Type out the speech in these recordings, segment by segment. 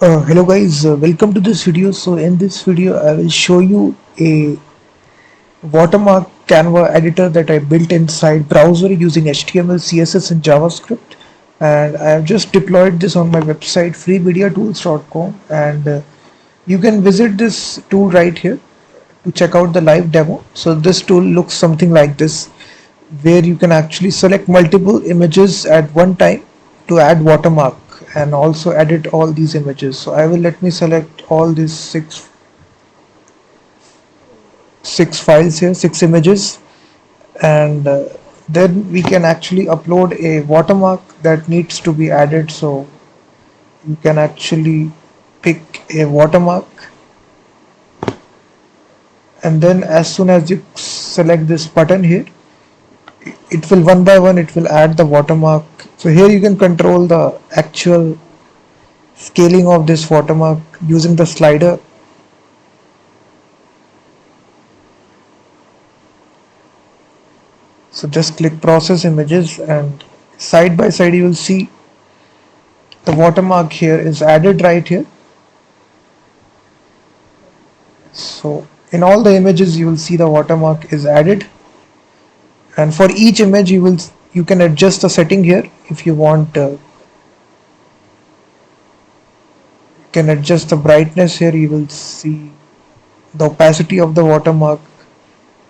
Hello guys, welcome to this video. So in this video I will show you a watermark Canva editor that I built inside browser using HTML, CSS and JavaScript, and I have just deployed this on my website freemediatools.com, and you can visit this tool right here to check out the live demo. So this tool looks something like this, where you can actually select multiple images at one time to add watermark and also edit all these images. So I will let me select all these six files here, six images, and then we can actually upload a watermark that needs to be added. So you can actually pick a watermark, and then as soon as you select this button here, it will one by one it will add the watermark. So here you can control the actual scaling of this watermark using the slider. So just click process images, and side by side you will see the watermark here is added right here. So in all the images you will see the watermark is added, and for each image you can adjust the setting here. If you want, you can adjust the brightness here. You will see the opacity of the watermark.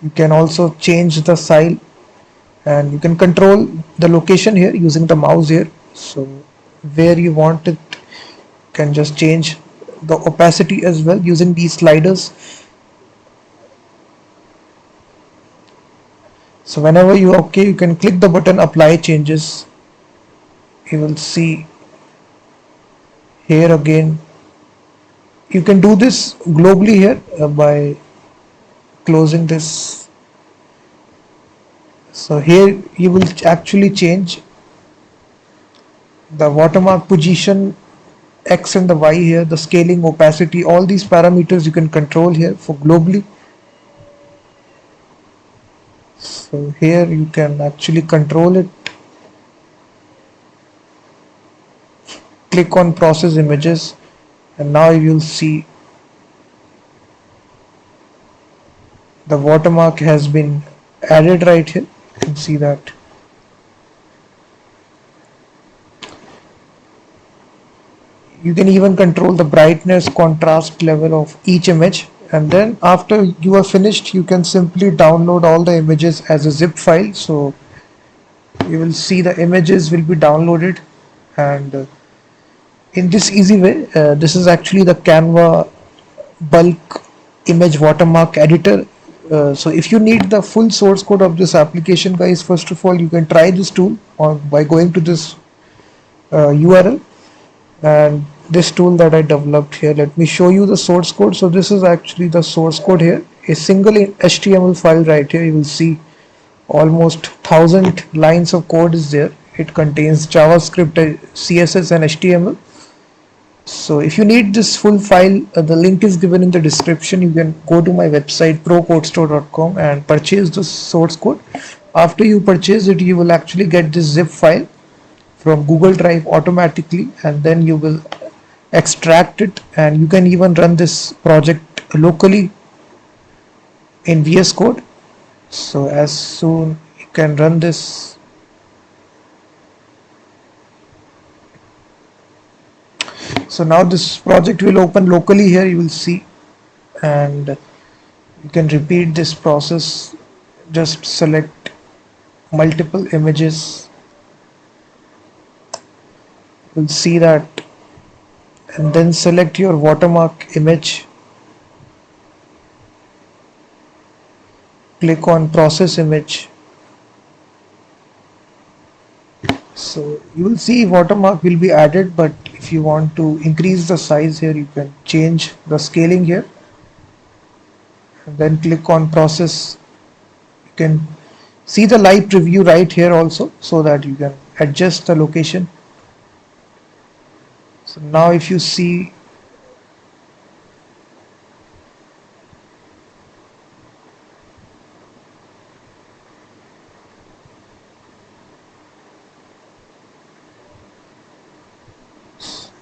You can also change the style, and you can control the location here using the mouse here. So where you want it, you can just change the opacity as well using these sliders. So whenever you are okay, you can click the button apply changes. You will see here again. You can do this globally here by closing this. So here you will actually change the watermark position, X and the Y here, the scaling, opacity, all these parameters you can control here for globally. So here you can actually control it. Click on process images, and now you will see the watermark has been added right here. You can see that. You can even control the brightness, contrast level of each image, and then after you are finished you can simply download all the images as a zip file. So you will see the images will be downloaded, and in this easy way, this is actually the Canva bulk image watermark editor. So if you need the full source code of this application, guys, first of all you can try this tool on by going to this URL, and this tool that I developed here. Let me show you the source code. So this is actually the source code here, a single HTML file right here. You will see almost 1,000 lines of code is there. It contains JavaScript, CSS and HTML. So if you need this full file, the link is given in the description. You can go to my website procodestore.com and purchase the source code. After you purchase it, you will actually get this zip file from Google Drive automatically, and then you will extract it, and you can even run this project locally in VS Code. So as soon you can run this. So now this project will open locally here, you will see, and you can repeat this process. Just select multiple images. You will see that, and then select your watermark image. Click on process image. So you will see watermark will be added, but if you want to increase the size here, you can change the scaling here, and then click on process. You can see the live preview right here also, so that you can adjust the location. So now if you see,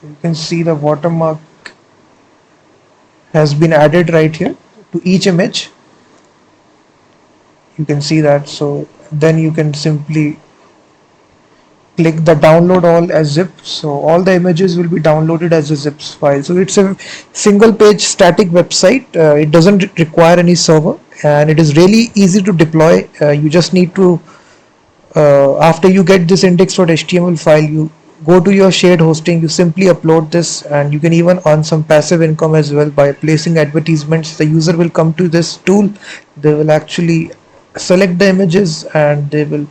you can see the watermark has been added right here to each image. You can see that. So then you can simply click the download all as zip, so all the images will be downloaded as a zip file. So it's a single page static website. It doesn't require any server, and it is really easy to deploy. You just need to after you get this index.html file, you go to your shared hosting, you simply upload this, and you can even earn some passive income as well by placing advertisements. The user will come to this tool, they will actually select the images, and they will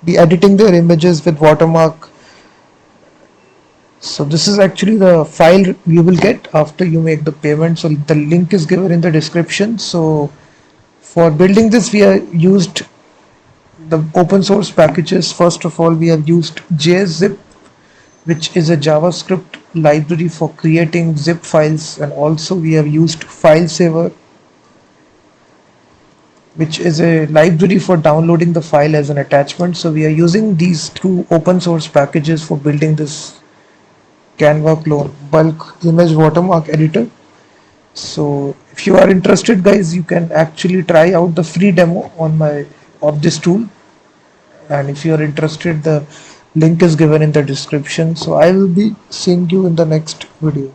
be editing their images with watermark. So this is actually the file you will get after you make the payment. So the link is given in the description. So for building this, we have used the open source packages. First of all, we have used JSZip, which is a JavaScript library for creating zip files, and also we have used FileSaver, which is a library for downloading the file as an attachment. So we are using these two open source packages for building this Canva clone bulk image watermark editor. So if you are interested, guys, you can actually try out the free demo on my of this tool, and if you are interested, the link is given in the description. So I will be seeing you in the next video.